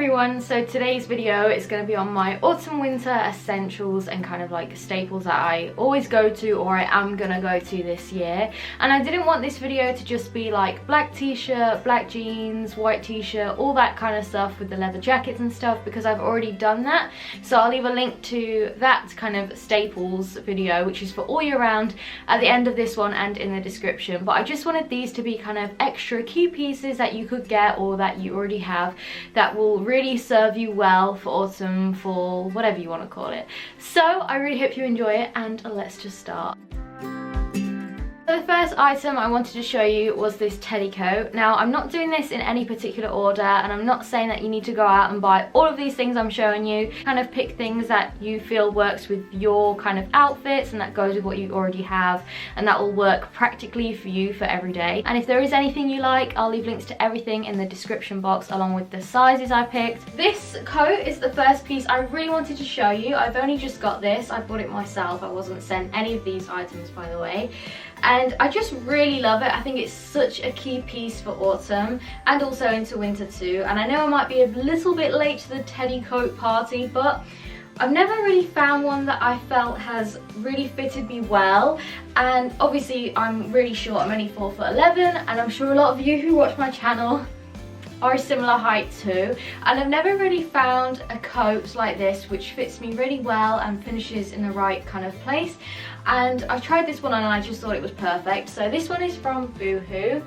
everyone, so today's video is going to be on my autumn winter essentials and kind of like staples that I always go to or I am gonna go to this year. And I didn't want this video to just be like black t-shirt, black jeans, white t-shirt, all that kind of stuff with the leather jackets and stuff, because I've already done that. So I'll leave a link to that kind of staples video, which is for all year round, at the end of this one and in the description. But I just wanted these to be kind of extra key pieces that you could get or that you already have that will really serve you well for autumn, fall, whatever you want to call it. So I really hope you enjoy it, and let's just start. So the first item I wanted to show you was this teddy coat. Now, I'm not doing this in any particular order, and I'm not saying that you need to go out and buy all of these things I'm showing you. Kind of pick things that you feel works with your kind of outfits and that goes with what you already have, and that will work practically for you for every day. And if there is anything you like, I'll leave links to everything in the description box along with the sizes I picked. This coat is the first piece I really wanted to show you. I've only just got this. I bought it myself. I wasn't sent any of these items, by the way. And I just really love it. I think it's such a key piece for autumn and also into winter too. And I know I might be a little bit late to the teddy coat party, but I've never really found one that I felt has really fitted me well. And obviously I'm really short, I'm only 4'11", and I'm sure a lot of you who watch my channel are a similar height too, and I've never really found a coat like this which fits me really well and finishes in the right kind of place. And I tried this one on and I just thought it was perfect. So this one is from Boohoo,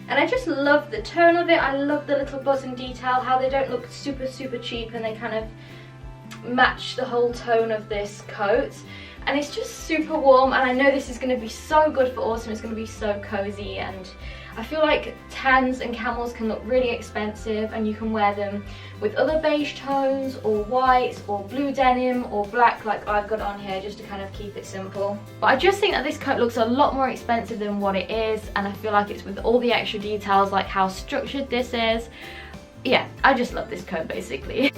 and I just love the tone of it. I love the little button detail, how they don't look super cheap, and they kind of match the whole tone of this coat. And it's just super warm, and I know this is going to be so good for autumn. It's going to be so cozy, and I feel like tans and camels can look really expensive, and you can wear them with other beige tones or whites or blue denim or black like I've got on here, just to kind of keep it simple. But I just think that this coat looks a lot more expensive than what it is, and I feel like it's with all the extra details like how structured this is. Yeah, I just love this coat basically.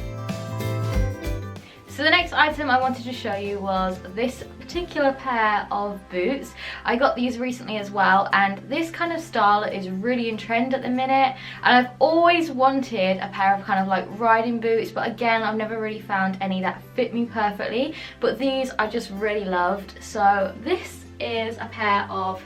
So the next item I wanted to show you was this particular pair of boots. I got these recently as well, and this kind of style is really in trend at the minute, and I've always wanted a pair of kind of like riding boots, but again I've never really found any that fit me perfectly, but these I just really loved. So this is a pair of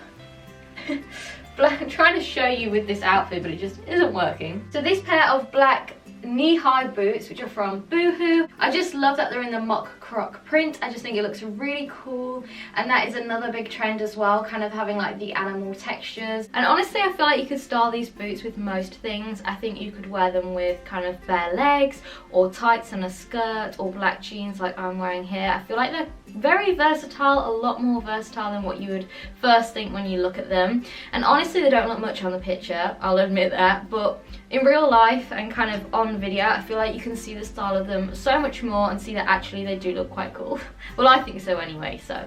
black, I'm trying to show you with this outfit but it just isn't working. So this pair of black knee-high boots, which are from Boohoo. I just love that they're in the mock croc print. I just think it looks really cool, and that is another big trend as well, kind of having like the animal textures. And honestly, I feel like you could style these boots with most things. I think you could wear them with kind of bare legs or tights and a skirt or black jeans like I'm wearing here. I feel like they're very versatile, a lot more versatile than what you would first think when you look at them. And honestly, they don't look much on the picture, I'll admit that, but in real life and kind of on video, I feel like you can see the style of them so much more and see that actually they do look quite cool. Well, I think so anyway, so.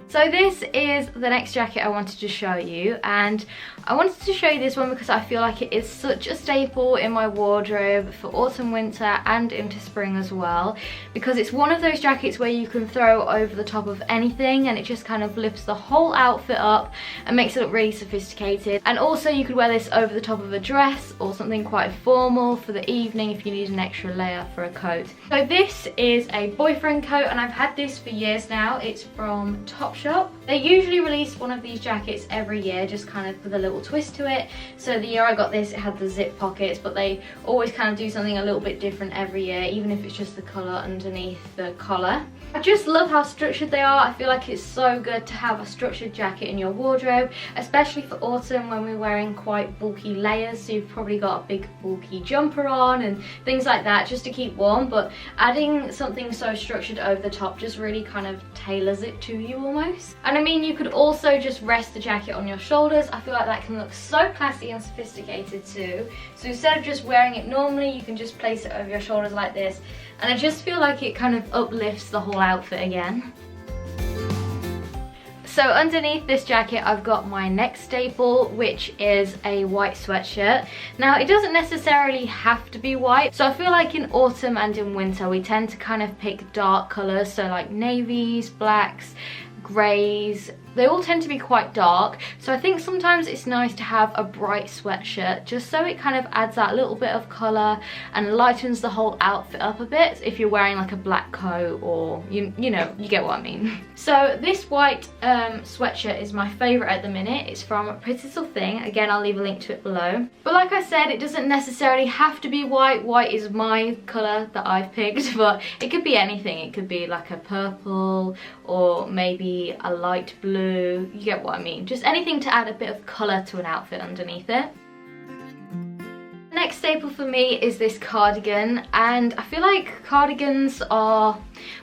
So this is the next jacket I wanted to show you, and I wanted to show you this one because I feel like it is such a staple in my wardrobe for autumn, winter and into spring as well, because it's one of those jackets where you can throw over the top of anything and it just kind of lifts the whole outfit up and makes it look really sophisticated. And also you could wear this over the top of a dress or something quite formal for the evening if you need an extra layer for a coat. So this is a boyfriend coat, and I've had this for years now. It's from Topshop. They usually release one of these jackets every year, just kind of with a little twist to it. So the year I got this, it had the zip pockets, but they always kind of do something a little bit different every year, even if it's just the colour underneath the collar. I just love how structured they are. I feel like it's so good to have a structured jacket in your wardrobe, especially for autumn when we're wearing quite bulky layers. So you've probably got a big bulky jumper on and things like that just to keep warm, but adding something so structured over the top just really kind of tailors it to you almost. And I mean, you could also just rest the jacket on your shoulders. I feel like that can look so classy and sophisticated too. So instead of just wearing it normally, you can just place it over your shoulders like this, and I just feel like it kind of uplifts the whole outfit again. So underneath this jacket I've got my next staple, which is a white sweatshirt. Now it doesn't necessarily have to be white, so I feel like in autumn and in winter we tend to kind of pick dark colours, so like navies, blacks, greys, they all tend to be quite dark, so I think sometimes it's nice to have a bright sweatshirt just so it kind of adds that little bit of colour and lightens the whole outfit up a bit if you're wearing like a black coat, or you know, you get what I mean. So this white sweatshirt is my favourite at the minute. It's from Pretty Little Thing. Again, I'll leave a link to it below. But like I said, it doesn't necessarily have to be white. White is my colour that I've picked, but it could be anything. It could be like a purple or maybe a light blue. You get what I mean. Just anything to add a bit of colour to an outfit underneath it. Next staple for me is this cardigan, and I feel like cardigans are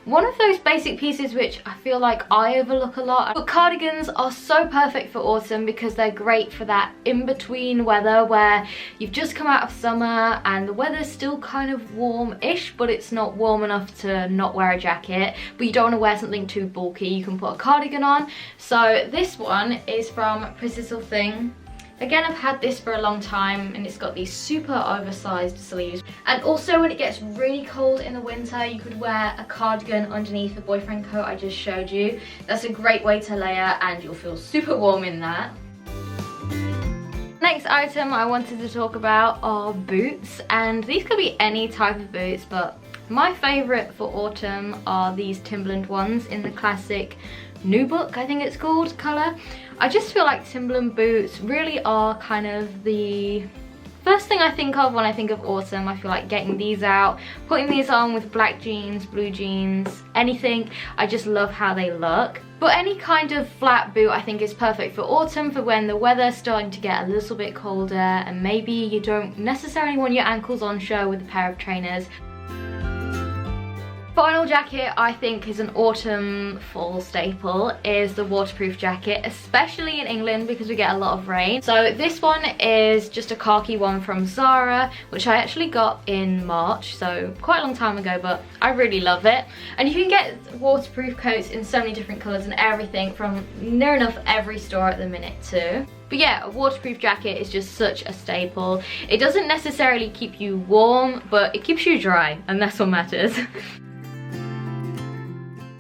one of those basic pieces which I feel like I overlook a lot. But cardigans are so perfect for autumn because they're great for that in-between weather where you've just come out of summer and the weather's still kind of warm-ish, but it's not warm enough to not wear a jacket, but you don't want to wear something too bulky. You can put a cardigan on. So this one is from Pretty Little Thing. Again, I've had this for a long time and it's got these super oversized sleeves. And also when it gets really cold in the winter, you could wear a cardigan underneath the boyfriend coat I just showed you. That's a great way to layer and you'll feel super warm in that. Next item I wanted to talk about are boots, and these could be any type of boots, but my favourite for autumn are these Timberland ones in the classic Nubuck, I think it's called, colour. I just feel like Timberland boots really are kind of the first thing I think of when I think of autumn. I feel like getting these out, putting these on with black jeans, blue jeans, anything. I just love how they look. But any kind of flat boot I think is perfect for autumn, for when the weather's starting to get a little bit colder and maybe you don't necessarily want your ankles on show with a pair of trainers. Final jacket I think is an autumn fall staple is the waterproof jacket, especially in England because we get a lot of rain. So this one is just a khaki one from Zara, which I actually got in March, so quite a long time ago, but I really love it. And you can get waterproof coats in so many different colours and everything from near enough every store at the minute too. But yeah, a waterproof jacket is just such a staple. It doesn't necessarily keep you warm, but it keeps you dry, and that's what matters.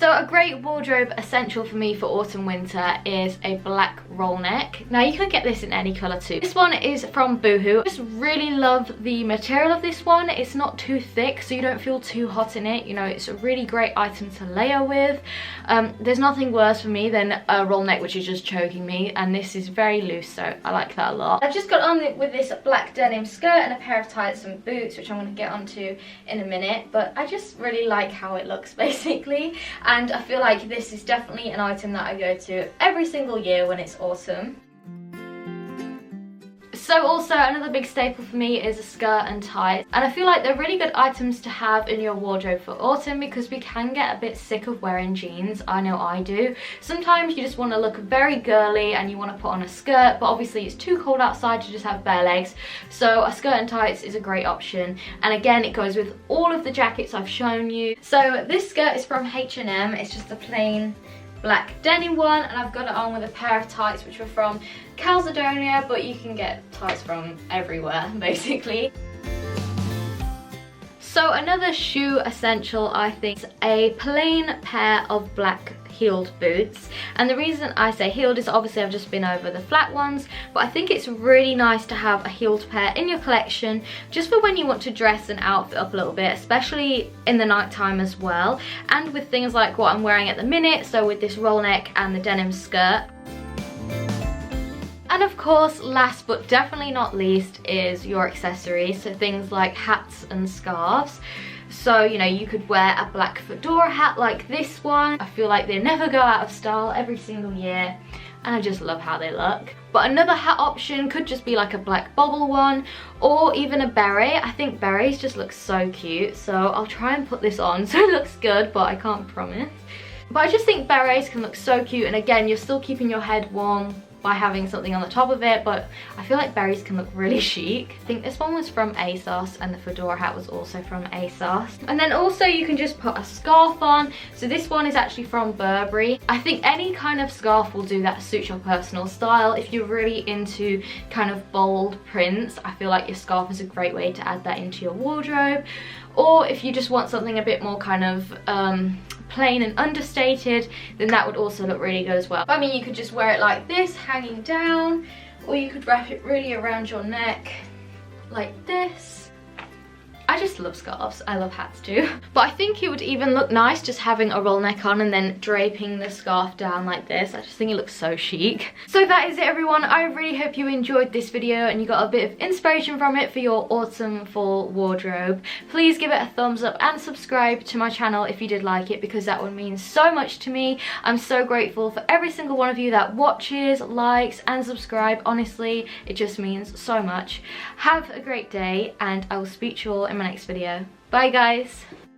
So a great wardrobe essential for me for autumn winter is a black roll neck. Now you can get this in any colour too. This one is from Boohoo. I just really love the material of this one. It's not too thick so you don't feel too hot in it. You know, it's a really great item to layer with. There's nothing worse for me than a roll neck which is just choking me, and this is very loose, so I like that a lot. I've just got on with this black denim skirt and a pair of tights and boots, which I'm going to get onto in a minute, but I just really like how it looks basically. And I feel like this is definitely an item that I go to every single year when it's autumn. So also another big staple for me is a skirt and tights, and I feel like they're really good items to have in your wardrobe for autumn because we can get a bit sick of wearing jeans. I know I do. Sometimes you just want to look very girly and you want to put on a skirt, but obviously it's too cold outside to just have bare legs, so a skirt and tights is a great option. And again, it goes with all of the jackets I've shown you. So this skirt is from H&M. It's just a plain black denim one, and I've got it on with a pair of tights which were from Calzedonia, but you can get tights from everywhere basically. So another shoe essential I think is a plain pair of black heeled boots, and the reason I say heeled is obviously I've just been over the flat ones, but I think it's really nice to have a heeled pair in your collection just for when you want to dress an outfit up a little bit, especially in the night time as well, and with things like what I'm wearing at the minute, so with this roll neck and the denim skirt. And of course, last but definitely not least is your accessories, so things like hats and scarves. So, you know, you could wear a black fedora hat like this one. I feel like they never go out of style every single year, and I just love how they look. But another hat option could just be like a black bobble one, or even a beret. I think berets just look so cute, so I'll try and put this on so it looks good, but I can't promise. But I just think berets can look so cute, and again, you're still keeping your head warm by having something on the top of it, but I feel like berets can look really chic. I think this one was from ASOS, and the fedora hat was also from ASOS. And then also you can just put a scarf on. So this one is actually from Burberry. I think any kind of scarf will do that suits your personal style. If you're really into kind of bold prints, I feel like your scarf is a great way to add that into your wardrobe. Or if you just want something a bit more kind of plain and understated, then that would also look really good as well. I mean, you could just wear it like this, hanging down, or you could wrap it really around your neck like this. I just love scarves. I love hats too. But I think it would even look nice just having a roll neck on and then draping the scarf down like this. I just think it looks so chic. So that is it, everyone. I really hope you enjoyed this video and you got a bit of inspiration from it for your autumn fall wardrobe. Please give it a thumbs up and subscribe to my channel if you did like it, because that would mean so much to me. I'm so grateful for every single one of you that watches, likes and subscribe. Honestly, it just means so much. Have a great day and I will speak to you all in my next video. Bye guys.